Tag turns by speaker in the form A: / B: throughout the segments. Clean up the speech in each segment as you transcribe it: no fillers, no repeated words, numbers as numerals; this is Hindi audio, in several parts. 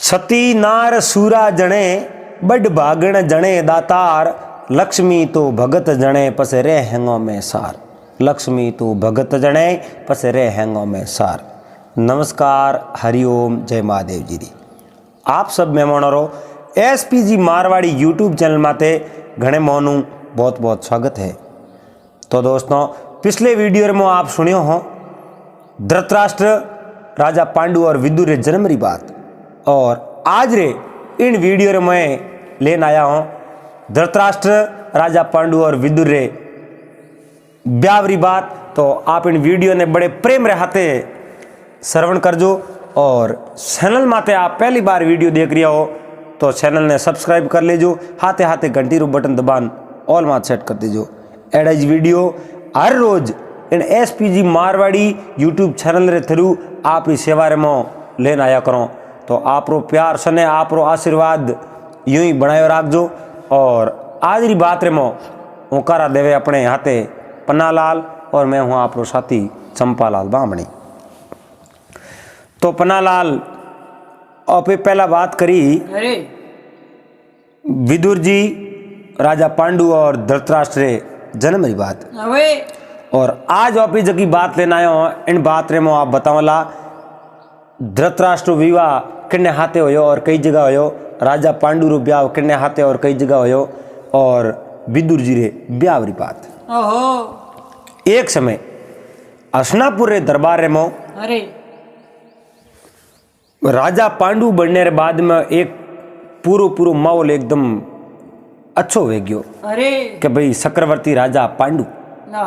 A: सती नार सूरा जणे बड़ भागण जणे दातार लक्ष्मी तो भगत जणे पस रे हैंगो में सार। लक्ष्मी तो भगत जणे पस रे हैंगो में सार। नमस्कार, हरिओम, जय महादेव जी दी। आप सब मेहमानों एसपीजी मारवाड़ी यूट्यूब चैनल माते घणे मोनू बहुत बहुत स्वागत है। तो दोस्तों, पिछले वीडियो में आप सुनियो हो धृतराष्ट्र राजा पांडु और विदुर रे जन्म री बात, और आज रे इन वीडियो रे मैं लेन आया हूँ धृतराष्ट्र राजा पांडु और विदुर रे ब्याह री बात। तो आप इन वीडियो ने बड़े प्रेम रहते श्रवण करजो, और चैनल माते आप पहली बार वीडियो देख रहा हो तो चैनल ने सब्सक्राइब कर लेजो, हाथे हाथे घंटी रो बटन दबान ऑल मात सेट कर दीजो। एडा वीडियो हर रोज इन एसपीजी मारवाड़ी यूट्यूब चैनल रे थ्रू आप सेवा रे मो लेन आया करो। तो आप रो प्यार सने आप रो आशीर्वाद यूं ही बनाए रखजो। और आज री बात रे मो ओकारा देवे अपने हाथे पन्नालाल, और मैं हूँ आप रो साथी चंपालाल बामणी। तो पन्नालाल आप पहला बात करी विदुर जी राजा पांडु और धृतराष्ट्र रे जन्म की बात, और आज आप जगी बात लेना आयो इन बात रे मो आप बतावला धृतराष्ट्र विवाह किन्ने हाथे होयो और कई जगह होयो, राजा पांडु रो ब्याह किन्ने हाथे और कई जगह होयो, और विदुर जी रे ब्याह री बात। एक समय हसनापुर रे दरबार रे मो राजा पांडु बनने रे बाद में एक पूरो माहौल एकदम अच्छो हो गयो कि भाई चक्रवर्ती राजा पांडु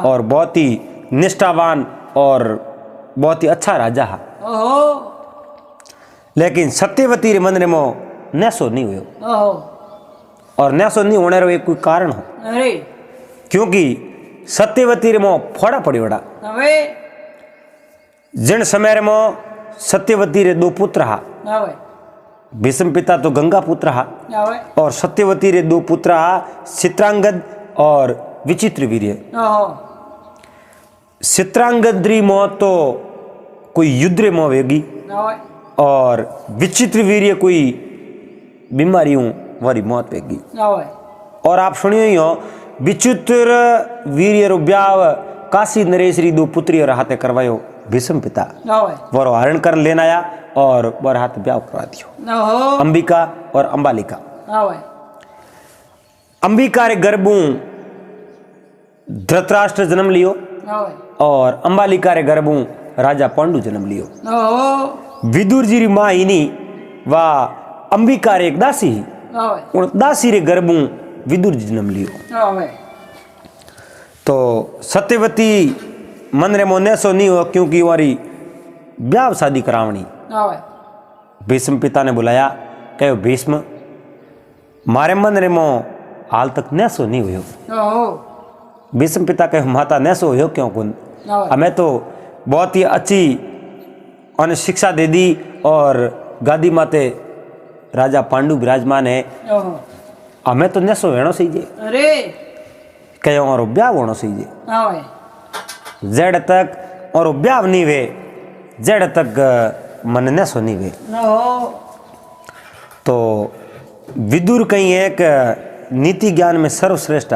A: और बहुत ही निष्ठावान और बहुत ही अच्छा राजा है। लेकिन सत्यवती रे मन रे मो नैसो नहीं हुयो, और नैसो नहीं होने रो एक कोई कारण हो, क्योंकि सत्यवती रे मो फोड़ा पड़ी बड़ा। जिन समय रे मो सत्यवती रे दो पुत्र हा, भीष्म पिता तो गंगा पुत्र हा, और सत्यवती रे दो पुत्र हा चित्रांगद और विचित्र वीर्य। चित्रांगद री मौत तो कोई युद्ध रे मो वेगी, और विचित्र वीर्य कोई बीमारियों वाली मौत वेगी। और आप सुनियो ही हो विचित्र वीर्य रो ब्याह काशी नरेश री दो पुत्री और हाथे करवायो भीष्म पिता, वो हरण कर लेना आया और बर हाथ ब्याह करवा दियो अंबिका और अंबालिका। अंबिका रे गर्भों धृतराष्ट्र जन्म लियो, और अंबालिका रे गर्भों राजा पांडु जन्म लियो। विदुर जी री माँ ही नहीं वा अंबिका रे एक दासी ही, उन दासी रे गर्भों विदुर जी जन्म लियो। तो सत्यवती मन रे मोने सो नहीं हो, क्योंकि वारी ब्याह शादी करावनी। भीष्म पिता ने बुलाया, कहो भीष्म मारे मन रे मो हाल तक नैसो नहीं हुयो। भीष्म पिता कहो माता नैसो हुयो क्यों कुन, हमें तो बहुत ही अच्छी उन्हें शिक्षा दे दी, और गादी माते राजा पांडु विराजमान है, हमें तो नैसो वेणो सही जे, कहो और ब्याह होना सही जे। जेड़ तक और ब्याह नहीं वे, जेड़ तक मन न सुनी वे। तो विदुर कहीं एक नीति ज्ञान में सर्वश्रेष्ठ,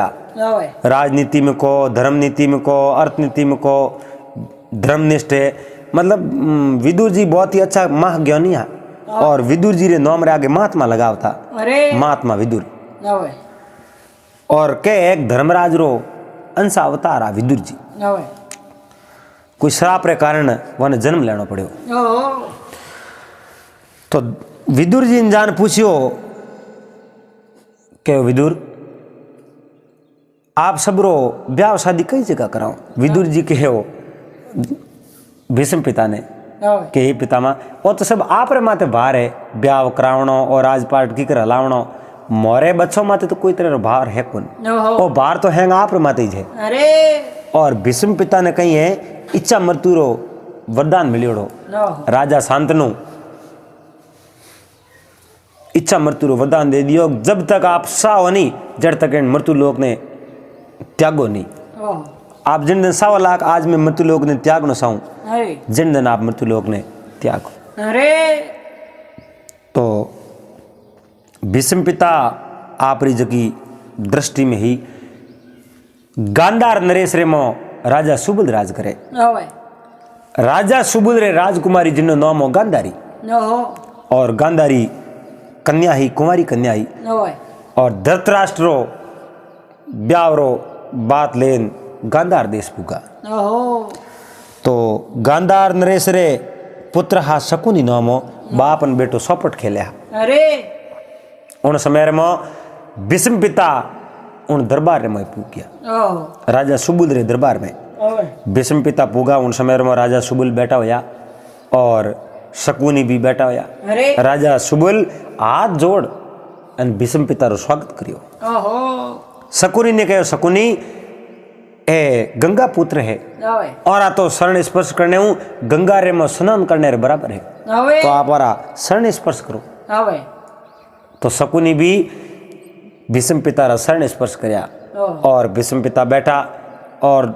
A: राजनीति में को, धर्म नीति में को, अर्थनीति में को धर्मनिष्ठ है। मतलब विदुर जी बहुत ही अच्छा महाज्ञानी है, और विदुर जी रे नाम रे आगे महात्मा लगावता, महात्मा विदुर। और के एक धर्मराज रो अंश अवतार आ विदुर जी। कोई श्राप रे कारण वन जन्म लेना पड़ो। तो विदुर जी ने जान पूछियो के विदुर आप सबरो ब्याह शादी कई जगह कराओ। विदुर जी के हो भीष्म पिता ने के ही पितामा वो तो सब आप रे माते भार है, ब्याह करावणो और राजपाट की कर हलावणो। मोरे बच्चों माते तो कोई तरह भार है कौन, वो भार तो हैंग आप रे माते ही है। और भीष्म पिता ने कही है इच्छा मृत्यु रो वरदान मिलियोड़ो, राजा शांतनु इच्छा मृत्यु रो वरदान दे दियो, जब तक आप साओ नहीं जड़ तक मृत्यु लोक ने त्यागो नहीं। आप जिन दिन 100 लाख आज में मृत्यु लोक ने त्याग न साऊं, जिन दिन आप मृत्यु लोक ने त्यागो। तो भीष्म पिता आपरी जकी दृष्टि में ही गांधार नरेश रे मो राजा सुबल राज करे। राजा सुबल रे राजकुमारी जिनो नाम हो गांधारी और गांधारी कन्या ही कुमारी कन्या ही और धृतराष्ट्र ब्यावरो बात लेन गांधार देश पुगा। तो गांधार नरेश रे पुत्र हा शकुनी नाम हो बाप न बेटो सौपट खेल्या।
B: अरे
A: उन समय में भीष्म पिता उन दरबार में पूग गया राजा सुबुल रे दरबार में। भीष्म पिता पूगा उन समय में राजा सुबुल बैठा होया और शकुनी भी बैठा होया। राजा सुबुल हाथ जोड़ अन भीष्म पिता रो स्वागत करियो। शकुनी ने कहो शकुनी ए गंगा पुत्र है और आ तो शरण स्पर्श करने हूँ गंगा रे में स्नान करने रे बराबर है तो आप वारा शरण स्पर्श करो। तो शकुनी भी भीष्म पिता रा शरण स्पर्श करया और भीष्म पिता बैठा और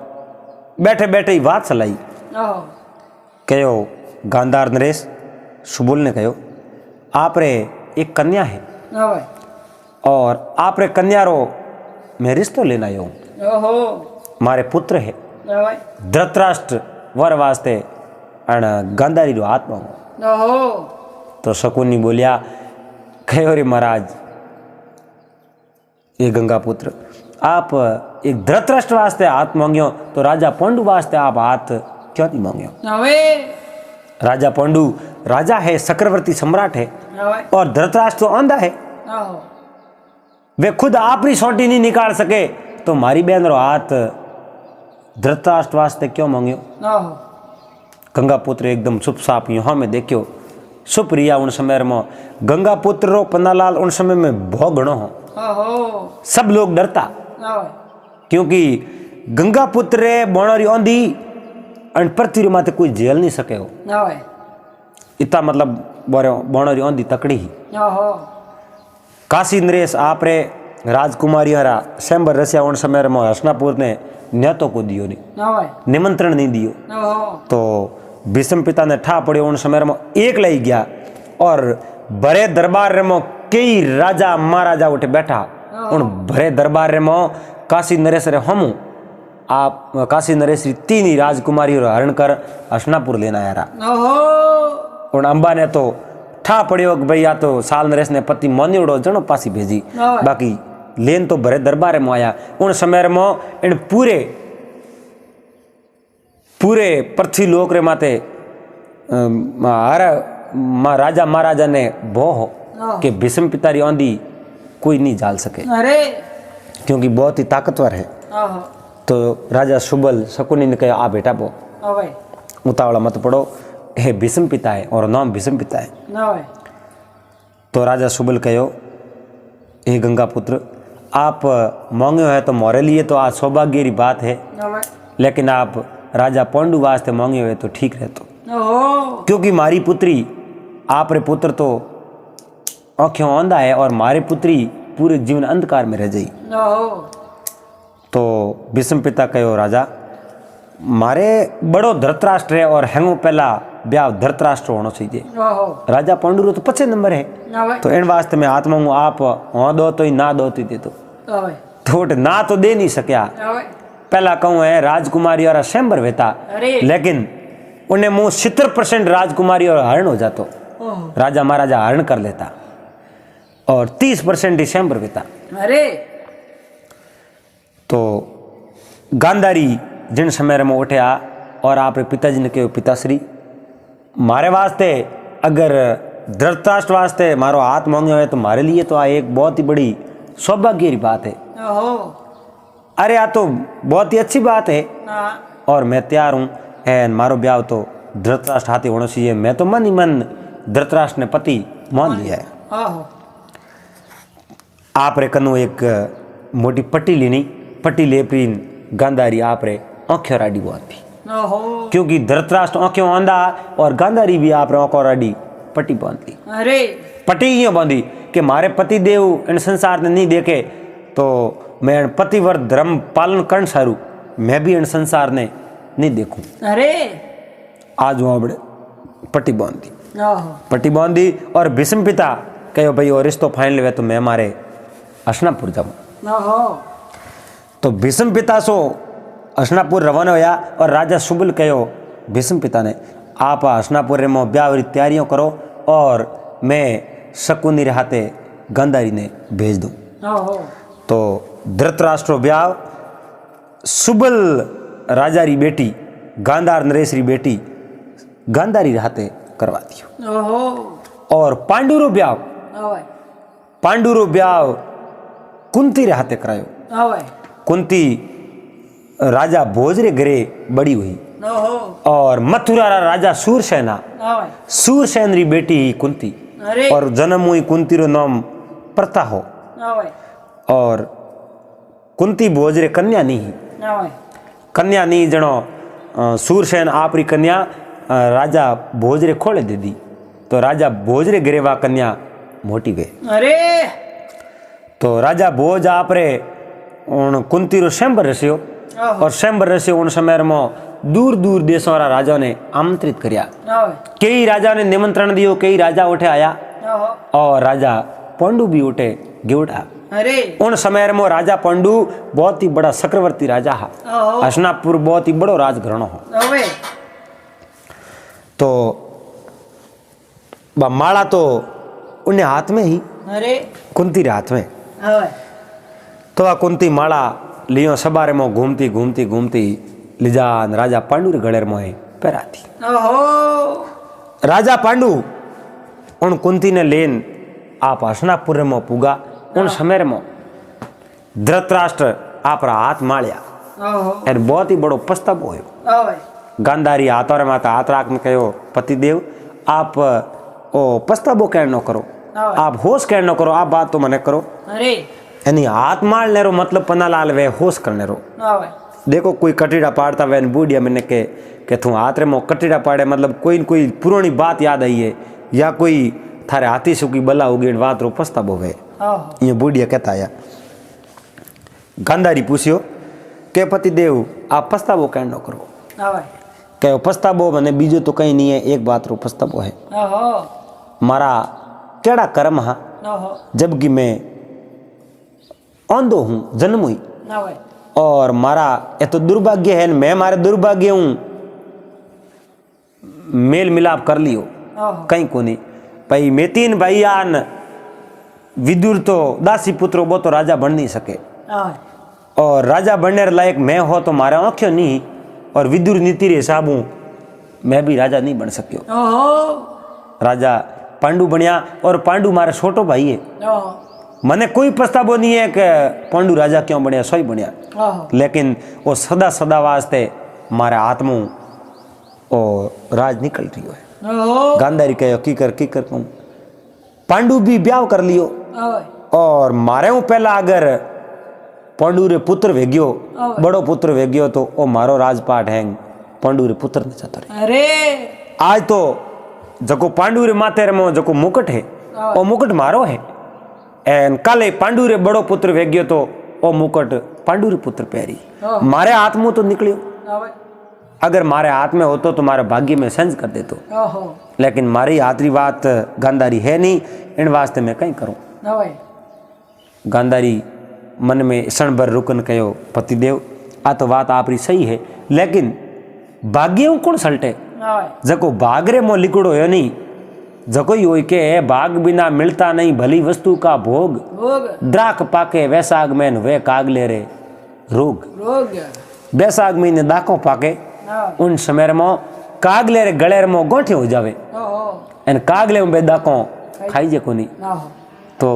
A: बैठे बैठे ही बात चलाई। कहो गांधार नरेश सुबुल ने कहो आप रे एक कन्या है और आप रे कन्या रो मैं रिश्तो लेना आयो मारे पुत्र है धृतराष्ट्र वर वास्ते अण गांधारी रो हाथ मांगो। तो शकुनी बोलिया कहो रे महाराज ये गंगा पुत्र आप एक धृतराष्ट्र वास्ते हाथ मांगियो तो राजा पांडु वास्ते आप हाथ क्यों नहीं मांगियो। राजा पांडु राजा है चक्रवर्ती सम्राट है और धृतराष्ट्र तो अंधा है वे खुद आपरी सोटी नहीं निकाल सके तो मारी बहन रो हाथ धृतराष्ट्र वास्ते क्यों मांगियो। गंगा पुत्र एकदम चुप साप यहाँ में देखियो सुप्रिया उन समय में गंगा पुत्र रो पन्नालाल उन समय में बहुत घणो हो सब लोग डरता क्योंकि गंगा पुत्र रे बोणरी औंधी अन पृथ्वी माथे कोई झेल नहीं सके हो इतना मतलब बोणरी औंधी तकड़ी ही। काशी नरेश आप रे राजकुमारी हरा शंबर रसिया उन समय में हसनापुर ने न्यातो को दियो नहीं निमंत्रण नहीं दियो। तो भीष्म पिता ने ठा पड़े उन समय में एक लाई गया और भरे दरबार में कई राजा महाराजा उठे बैठा उन भरे दरबार में काशी नरेश रे हम आप काशी नरेश तीन ही राजकुमारी हरण कर हसनापुर लेना आया उन अंबा ने तो ठा पड़ियो कि भाई या तो साल नरेश ने पति मोन्योड़ो जनो पासी भेजी बाकी लेन तो भरे दरबार में आया। उन समय में इन पूरे पूरे पृथ्वी लोक रे माते हर राजा महाराजा ने भो हो कि भीष्म पिता री औंधी कोई नहीं जाल सके क्योंकि बहुत ही ताकतवर है। तो राजा सुबल शकुनी ने कहा आ बेटा बो उतावला मत पड़ो हे भीष्म पिता है और नाम भीष्म पिता है। तो राजा सुबल कहो हे गंगा पुत्र आप मांगे है तो मोरे लिए तो आज सौभाग्य की बात है लेकिन आप राजा पांडु वास्ते मांगे हुए तो ठीक रहते क्योंकि मारी पुत्री आप रे पुत्र तो आँखों अंधा है और मारे पुत्री पूरे जीवन अंधकार में रह जाई। तो भीष्म पिता कहो राजा मारे बड़ो धृतराष्ट्र है और हैंगो पहला ब्याह धृतराष्ट्र होना चाहिए राजा पांडु रो तो 25 नंबर है तो इन वास्ते मैं हाथ मांगू आप हाँ दो तो ही ना दो तो दे तो ना तो दे नहीं सकया। पहला कहूँ है राजकुमारी और शंबर वेता लेकिन उन्हें मुंह 70% राजकुमारी और हरण हो जातो राजा महाराजा हरण कर लेता और 30% ही शंबर वेता। तो गांधारी जिन समय में उठे आ और आप पिताजी ने कहो पिताश्री मारे वास्ते अगर धृतराष्ट्र वास्ते मारो हाथ मांगे हुए तो मारे लिए तो आ एक बहुत ही बड़ी सौभाग्य की बात है। अरे आ तो बहुत ही अच्छी बात है और मैं तैयार हूँ एंड मारो ब्याह तो धृतराष्ट्र हाथी होना चाहिए। मैं तो मन ही मन धृतराष्ट्र ने पति मान लिया है। आप रे कनु एक मोटी पट्टी लेनी पट्टी ले पीन गांधारी आप रे आँखें राडी बांधी क्योंकि धृतराष्ट्र आँखें आंधा और गांधारी भी आप रे आँखों राडी पट्टी बांधी। पट्टी क्यों बांधी कि मारे पति देव इन संसार ने नहीं देखे तो मैं पतिव्रत धर्म पालन कर सारू मैं भी इन संसार ने नहीं देखूं। आज वहां बड़े पट्टी बांधी और भीष्म पिता कहो भाई और रिश्तो फाइनल हुए तो मैं मारे हसनापुर जाऊँ। तो भीष्म पिता सो हसनापुर रवाना होया और राजा सुबल कहो भीष्म पिता ने आप हसनापुर में ब्याह की तैयारियों करो और मैं शकुनी हाथे गांधारी ने भेज दूँ। तो धृतराष्ट्र ब्याह सुबल राजा री बेटी गांधार नरेश री बेटी गांधारी हाथे करवा दियो। और पांडुरो ब्याह कुंती रे हाथे करायो। कुंती राजा भोज रे घरे बड़ी हुई और मथुरा रा राजा सूरसेन री बेटी ही कुंती और जन्म हुई कुंती रो नाम प्रथा हो। और कुंती भोज रे कन्या नहीं जनो सूरसेन आप री कन्या राजा भोज रे खोले दे दी। तो राजा भोज रे घरे वा कन्या मोटी वे। तो राजा भोज आप रे उन कुंती रो शंबर रस्यो और शंबर रस्यो उन समय में दूर दूर देशों रा राजा ने आमंत्रित करया। कई राजा ने निमंत्रण दियो, कई राजा उठे आया और राजा पांडु भी उठे गिवड़ा। उन समय में राजा पांडु बहुत ही बड़ा चक्रवर्ती राजा हा। हसनापुर बहुत ही बड़ो राजघरानो हो। तो माला तो उन्हें हाथ में ही कुंती रे हाथ में। तो वह कुंती माला लियो सबारे में घूमती घूमती घूमती लिजान राजा पांडु रे गले में पहराती। राजा पांडु उन कुंती ने लेन आप हसनापुर में पुगा। उन समय में धृतराष्ट्र आप हाथ मालिया और बहुत ही बड़ो पछतावो होयो। गांधारी हाथों माता हाथ राख में कहो पतिदेव आप ओ पछतावो कह न करो, आप होश कह न करो, आप बात तो मने करो। यानी हाथ मारने रो मतलब पन्नालाल वे होश करने रो। देखो कोई कटीड़ा पाड़ता वे बूढ़िया मैंने के तू हाथ रे मो कटीड़ा पाड़े मतलब कोई पुरानी बात याद आई है या कोई थारे हाथी सुखी बला होगी बात रो पछतावो वे। ये बूढ़िया कहता आया। गांधारी पूछियो के पतिदेव आप पछतावो कह न करो। कहो पछतावो मने बीजो तो कहीं नहीं है, एक बात रो पछतावो है मारा केड़ा कर्म हा जबकि मैं अंधो हूँ जन्म हुई और मारा ये तो दुर्भाग्य है। मैं मारे दुर्भाग्य हूँ मेल मिलाप कर लियो कहीं को नहीं भाई। मैं तीन भाई आन विदुर तो दासी पुत्रो वो तो राजा बन नहीं सके और राजा बनने लायक मैं हो तो मारा आंखों नहीं और विदुर नीति रे हिसाब हूँ मैं भी राजा नहीं बन सकियो। राजा पांडु बनिया और पांडु मारा छोटो भाई है। मने कोई पछतावो नहीं है कि पांडु राजा क्यों बनिया, सोई बनिया। लेकिन वो सदा वास्ते मारे हाथ में ओ राज निकल रही है। गांधारी कहो की कर कहूँ पांडु भी ब्याह कर लियो और मारे हूँ पहला अगर पांडु रे पुत्र वेग्यो बड़ो पुत्र वेग्यो तो ओ मारो राजपाट है पांडु रे पुत्र ने जातो रे। आज तो जको पांडु रे माथे रे मो जको मुकुट है ओ मुकुट मारो है एन काले पांडु रे बड़ो पुत्र वेग्यो तो ओ मुकुट पांडु रे पुत्र पहरी। मारे हाथ में तो निकलियो, अगर मारे हाथ में होतो तो मारे भाग्य में संज कर देतो। लेकिन मारी हाथ री बात गांधारी है नहीं, इन वास्ते मैं कहीं करूं। गांधारी मन में क्षण भर रुकन कहो पतिदेव आ तो बात आपरी सही है, लेकिन भाग्य कौन सल्टे जको भाग रे मो लिकड़ो है नहीं जको ही होई के भाग बिना मिलता नहीं भली वस्तु का भोग द्राक पाके वैसाग में वे कागले रे रोग। वैसाग महीने दाको पाके उन समय में कागले रे गले में गोठे हो जावे एन कागले में दाको खाई जे कोनी। तो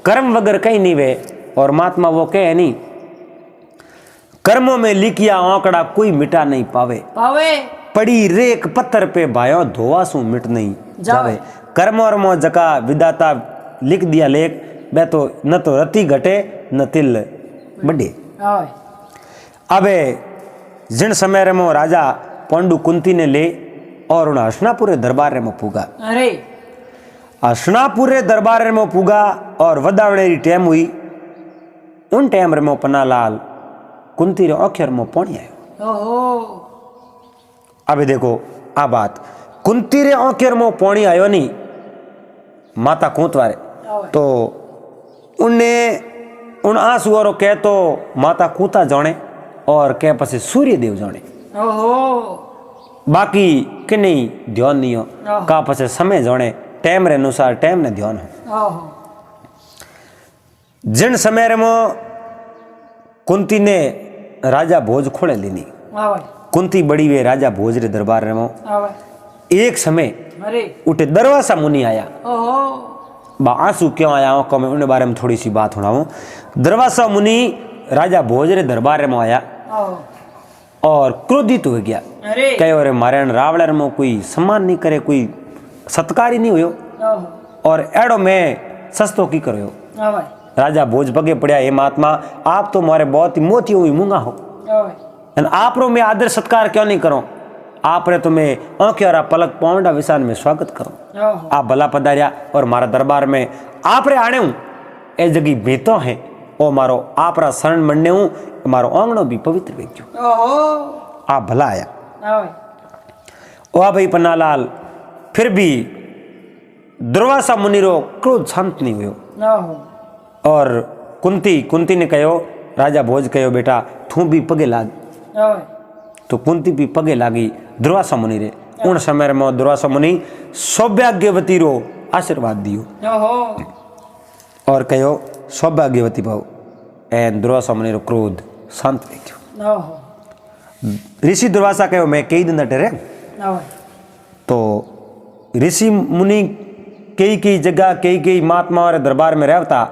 A: कर्म वगर कहीं नहीं वे और महात्मा वो कहे नहीं कर्मों में लिखिया आंकड़ा कोई मिटा नहीं पावे पड़ी रेक पत्थर पे भायो धोवा सु मिट नहीं जावे। कर्म और मो जका विदाता लिख दिया लेख बे तो न तो रति घटे न तिल बढ़े। अबे जिन समय रे मो राजा पांडु कुंती ने ले और उन हसनापुर दरबार रे मो पुगा। हसनापुर दरबार रे मो पुगा और वदावणे री टाइम हुई। उन टाइम रे मो पन्नालाल कुंती रे अक्षर मो पानी आयो। अबे देखो आ बात कुंती रे अक्षर मो पानी आयो नहीं माता कोतवारे तो उन आंसुओं रो कह तो माता कूता जाने और कह पसे सूर्य देव जाने बाकी कि नहीं ध्यान नहीं हो का पसे समय जाने टाइम रे अनुसार टाइम ने ध्यान हो जिन समय रे कुंती ने राजा भोज खोले लीनी कुंती बड़ी वे राजा भोज रे दरबार रे एक समय उठे दरवासा मुनि आया बा आंसू क्यों आया को मैं उनके बारे में थोड़ी सी बात सुनाऊं। दरवासा मुनि राजा भोज रे दरबार में आया और क्रोधित हो गया कहो रे मारे रावण में कोई सम्मान नहीं करे कोई सत्कार ही नहीं हुयो और एड़ो मैं सस्तो की करो राजा भोज पगे पड़िया हे महात्मा आप तो मारे बहुत ही मोती हुई मूंगा हो आप रो मैं आदर सत्कार क्यों नहीं करो आप रे तो मैं आंखें और पलक पौंडा विशाल में स्वागत करो आप भला पधारिया और मारा दरबार में आप रे आने हूँ ए जगी बेतो है ओ मारो आप रा शरण मंडे हूँ मारो आंगणो भी पवित्र वेख्यो आप भला आया ओ भाई पन्नालाल फिर भी दुर्वासा मुनि रो क्रोध शांत नहीं हुयो और कुंती ने कहो राजा भोज कहो बेटा तू भी पगे लाग तो कुंती भी पगे लागी दुर्वासा मुनि रे उन समय में दुर्वासा मुनि सौभाग्यवती रो आशीर्वाद दियो और कहो सौभाग्यवती भाव एन दुर्वासा मुनि रो क्रोध शांत देखियो ऋषि दुर्वासा कहो मैं कई दिन डरे तो ऋषि मुनि कई जगह कई महात्मा और दरबार में रहता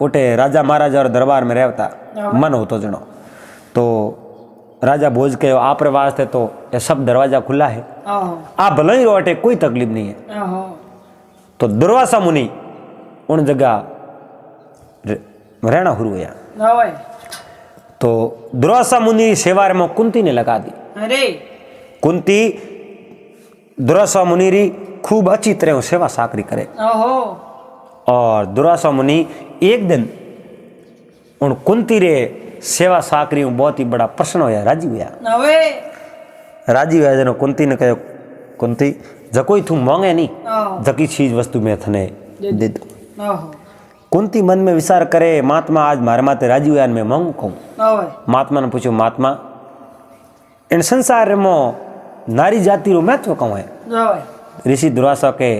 A: उठे राजा महाराजा और दरबार में रहता मन हो तो जनो तो राजा भोज कहो आप रे वास्ते तो ये सब दरवाजा खुला है आप भले ही रोटे कोई तकलीफ नहीं है तो दुर्वासा मुनि उन जगह रहना हुआ गया तो दुर्वासा मुनि सेवा में कुंती ने लगा दी कुंती दुर्वासा मुनि री खूब अच्छी तरह सेवा साकरी करे और दुर्वासा मुनि एक दिन उन कुंती रे सेवा साकरी बहुत ही बड़ा प्रश्न होया राजी हुआ जनो कुंती ने कहो कुंती जकोई तू मांगे नहीं जकी चीज वस्तु में थने दे दो कुंती मन में विचार करे महात्मा आज मारे माते राजी हुआ मैं मांगू कहूँ महात्मा ने पूछो महात्मा इन संसार में नारी जाति रो महत्व कहूँ है ऋषि दुर्वासा के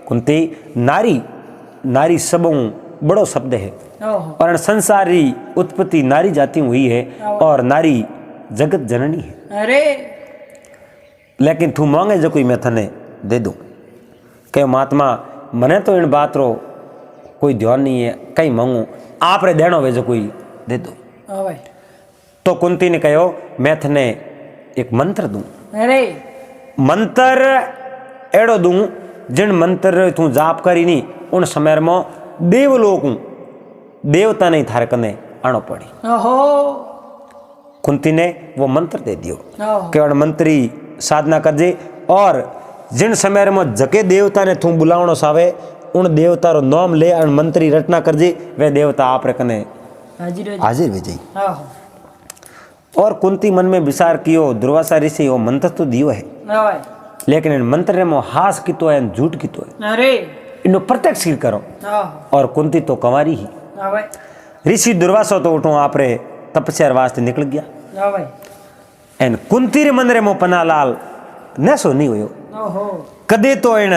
A: कुंती नारी सबों बड़ो शब्द है और संसारी उत्पत्ति नारी जाति हुई है और नारी जगत जननी है लेकिन तू मांगे जो कोई मैं थने दे दूं कहे महात्मा मने तो इन बात रो कोई ध्यान नहीं है कहीं मांगू आप रे देनो वे जो कोई दे दो तो कुंती ने कहो मैं थने एक मंत्र दूं मंत्र एड़ो दूं जिन मंत्र तू जाप करी नहीं उन समय में देवलोक देवता नहीं थारे कने आनो पड़ी कुंती ने वो मंत्र दे दियो केवल मंत्री साधना करजे और जिन समय में जके देवता ने तू बुलावनो सावे उन देवता रो नाम ले और मंत्री रचना करजे वे देवता आप रे कने हाजिर हो जाई और कुंती मन में विचार कियो दुर्वासा ऋषि वो मंत्र तो दियो है लेकिन इन मंत्र में हास की तो है झूठ की तो है इनो प्रत्यक्ष करो और कुंती तो कंवारी ही ऋषि दुर्वासा तो उठो आप रे तपस्या वास्ते निकल गया एन कुंती रे मन रे मो पन्नालाल नैसो नहीं हुयो कदे तो इन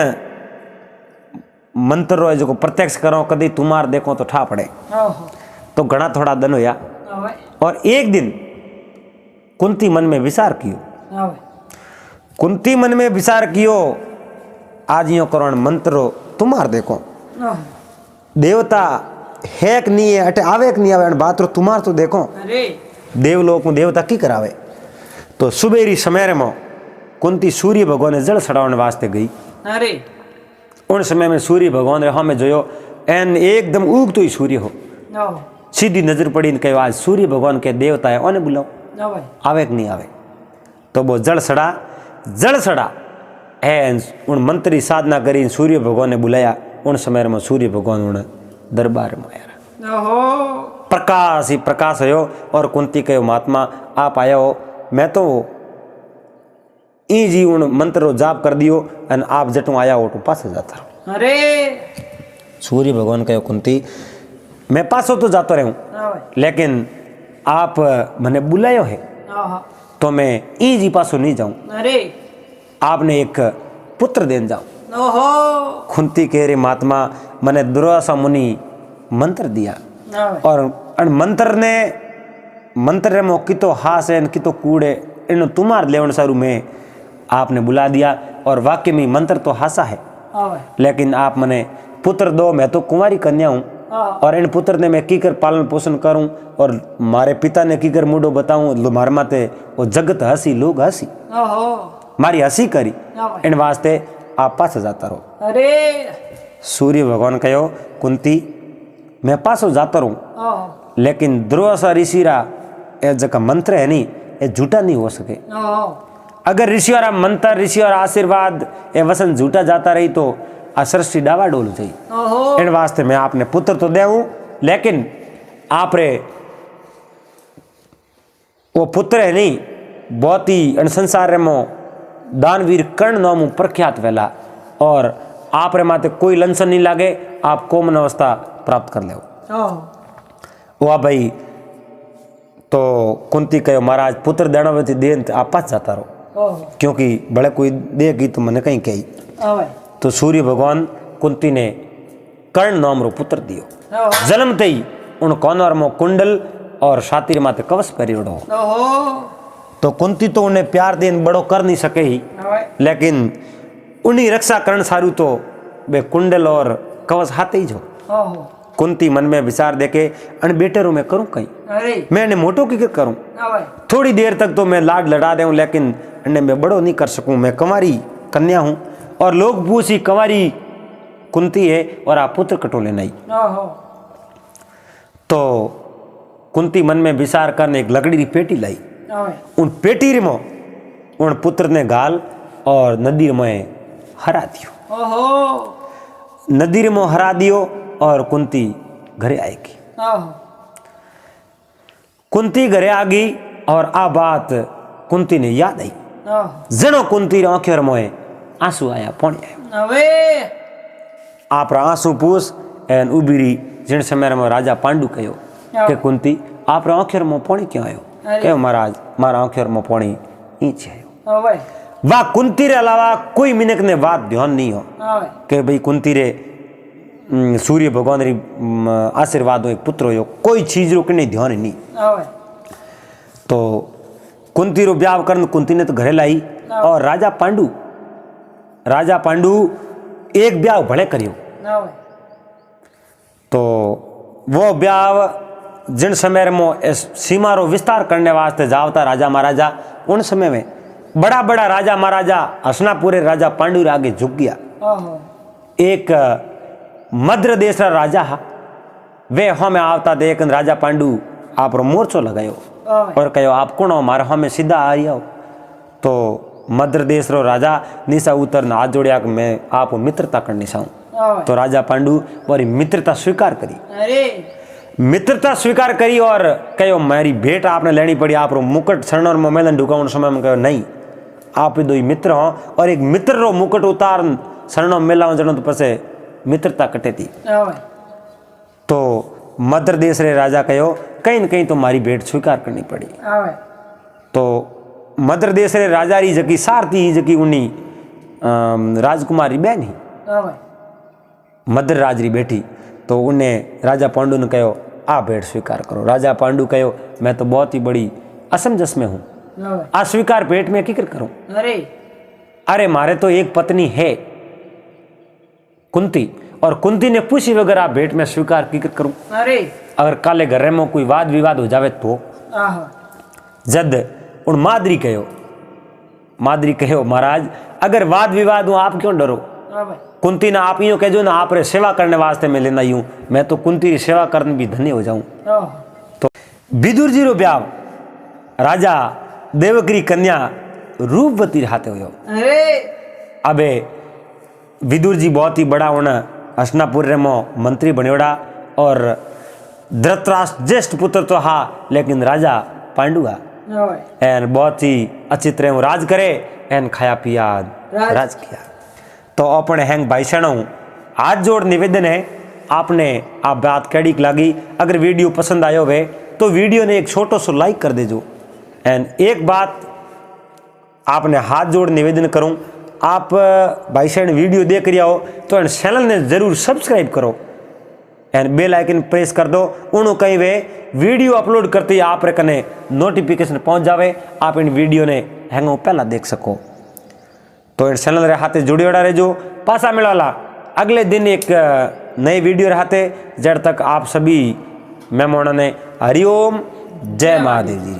A: मंत्र रो जो प्रत्यक्ष करो कदे तुम्हार देखो तो ठा पड़े तो घना थोड़ा दिन होया और एक दिन कुंती मन में विचार कियो कुंती मन में विचार कियो आज यो करण मंत्र तुम्हार देखो देवता है कि नहीं है अटे आवे कि नहीं आवे बात रो तुम्हार तो देखो देवलोक में देवता की करावे तो सुबेरी समय में कुंती सूर्य भगवान ने जल चढ़ाने वास्ते गई उन समय में सूर्य भगवान रे हमें जोयो एन एकदम उग तो ही सूर्य हो सीधी नजर पड़ी कहो आज सूर्य भगवान के देवता है उन्हें बुलाओ आवे कि नहीं आवे तो वो जल सड़ा है उन मंत्री साधना करी सूर्य भगवान ने बुलाया उन समय में सूर्य भगवान उन दरबार में आया प्रकाश ही प्रकाश हो और कुंती कहो महात्मा आप आया हो मैं तो ई जी उन मंत्र जाप कर दियो और आप जटू आया हो तो पास जाता सूर्य भगवान कहो कुंती मैं पासो तो जातो रहूं लेकिन आप मने बुलायो है तो मैं ई जी पासो नहीं जाऊं।
B: अरे
A: आपने एक पुत्र देन जाऊं। कुंती कह रही महात्मा मने दुर्वासा मुनि मंत्र दिया और मंत्र में कितो हास है कितो कूड़े इन तुम्हार लेवन सारू में आपने बुला दिया और वाक्य में मंत्र तो हासा है लेकिन आप मने पुत्र दो मैं तो कुंवारी कन्या हूँ और इन पुत्र ने मैं कीकर पालन पोषण करूं और मारे पिता ने कीकर मुडो बताऊं मारे माते वो जगत हसी लोग हसी मारी हसी करी इन वास्ते आप पास जाता रहो।
B: अरे
A: सूर्य भगवान कहो कुंती मैं पासो जाता रहूं लेकिन दुर्वासा ऋषि रा ए जका मंत्र है नहीं ये झूठा नहीं हो सके। अगर ऋषि और मंत्र ऋषि और आशीर्वाद ये वसन झूठा जाता रही तो आ सृष्टि डावा डोल जाए। इन वास्ते मैं आपने पुत्र तो देऊं लेकिन आप रे वो पुत्र है नहीं बहुत ही अन संसार में दानवीर कर्ण नाम प्रख्यात वेला और आप रे माते कोई लंसन नहीं लागे आप कोमन अवस्था प्राप्त कर ले वाह भाई। तो कुंती कहो महाराज पुत्र देना वे देन आप पास जाता रहो क्योंकि बड़े कोई देगी तो मैंने कहीं कही। तो सूर्य भगवान कुंती ने कर्ण नाम रो पुत्र दियो। जन्मते ही उन कौनर में कुंडल और छाती माते कवच परिवड़ो। तो कुंती तो उन्हें प्यार देन बड़ो कर नहीं सके ही लेकिन उन्हीं रक्षा करण सारू तो वे कुंडल और कवच हाथे ही जो। कुंती मन में विचार देके अन बेटे रो मैं करूं कहीं मैं इन्हें मोटो की करूं थोड़ी देर तक तो मैं लाड लड़ा दूं लेकिन इन्हें मैं बड़ो नहीं कर सकूं मैं कुंवारी कन्या हूं और लोग पूछी कंवारी कुंती है और आप पुत्र कटोले नहीं। तो कुंती मन में विचार करने एक लकड़ी की पेटी लाई उन पेटी में उन पुत्र ने गाल और नदी में हरा दियो। नदी में हरा दियो और कुंती घरे आएगी। कुंती घरे आ गई और आ बात कुंती ने याद आई जनो कुंती आंखों में आंसू आया पौने आप आंसू पूछ एन उबीरी जिन समय में राजा पांडु कहो के कुंती आप आंखों में पौनी क्यों आयो कहो महाराज मारा आंखों में पौनी ईच आयो। वाह कुंती रे अलावा कोई मिनक ने बात ध्यान नहीं हो के भाई कुंती रे सूर्य भगवान री आशीर्वाद हो एक पुत्र हो कोई चीज रो नहीं ध्यान नहीं। तो कुंती रो ब्याह करन कुंती ने तो घरे लाई और राजा पांडु एक ब्याह भले करियो। तो वो ब्याह जिन समय में सीमा रो विस्तार करने वास्ते जावता राजा महाराजा उन समय में बड़ा बड़ा राजा महाराजा हसनापुरे राजा पांडु आगे झुक गया। एक मध्य देश रा राजा हा वे हमें आवता देख राजा पांडु आप रो मोर्चो लगायो और कहो आप कौन हो मारे हमें सीधा आ रही हो। तो मध्य देश रो राजा निशा उतर हाथ जोड़िया कि मैं आप मित्रता करनी चाहूँ। तो राजा पांडु और मित्रता स्वीकार करी मित्रता स्वीकार करी और कहो मेरी भेंट आपने लेनी पड़ी आप रो मुकुट शरणर में मेलन ढुकाउन समय में कहो नहीं आप दो ही मित्र हो और एक मित्र रो मुकुट उतार शरणों मेलाओ जनो तो पसे मित्रता कटे थी। तो मध्य देश रे राजा कहो कहीं न कहीं तो मारी भेंट स्वीकार करनी पड़ी। तो मध्य देश रे राजा री जकी सारथी जकी उन्नी राजकुमारी बहन ही मध्य राज री बेटी तो उन्हें राजा पांडु ने कहो आ भेंट स्वीकार करो। राजा पांडु कहो मैं तो बहुत ही बड़ी असमंजस में हूँ अस्वीकार भेंट में क्या करूं। अरे मारे तो एक पत्नी है कुंती और कुंती ने पूछी वगैर आप भेंट में स्वीकार की करूं। अगर काले घर में कोई वाद विवाद हो जावे तो जद उन मादरी कहो महाराज अगर वाद विवाद हो आप क्यों डरो। कुंती ना आप यूं कहो ना आप रे सेवा करने वास्ते मैं लेना यूं मैं तो कुंती री सेवा करने भी धन्य हो जाऊं। तो विदुर जी रो ब्याह राजा देवकी कन्या रूपवती हाथे हो। अबे विदुर जी बहुत ही बड़ा होना हसनापुर में मंत्री बनियोड़ा और धृतराष्ट्र ज्येष्ठ पुत्र तो हा लेकिन राजा पांडु हा एन बहुत ही अच्छी तरह राज करे एन खाया पिया राज किया। तो अपने हैंग भाई सणों हाथ जोड़ निवेदन है आपने आप बात कैडी लगी। अगर वीडियो पसंद आयो वे तो वीडियो ने एक छोटो सो लाइक कर देजो। एंड एक बात आपने हाथ जोड़ निवेदन करूं, आप भाई साहब वीडियो देख रही हो तो चैनल ने जरूर सब्सक्राइब करो एंड बेल आइकन प्रेस कर दो। उन्होंने कहीं वे वीडियो अपलोड करते ही आप रे कने नोटिफिकेशन पहुंच जावे, आप इन वीडियो ने हैंगो पहला देख सको। तो इन चैनल रे हाथे जुड़े रहा रहो। पासा मिलाला अगले दिन एक नए वीडियो रहते। जब तक आप सभी मेहमानों ने हरिओम, जय महादेव जी।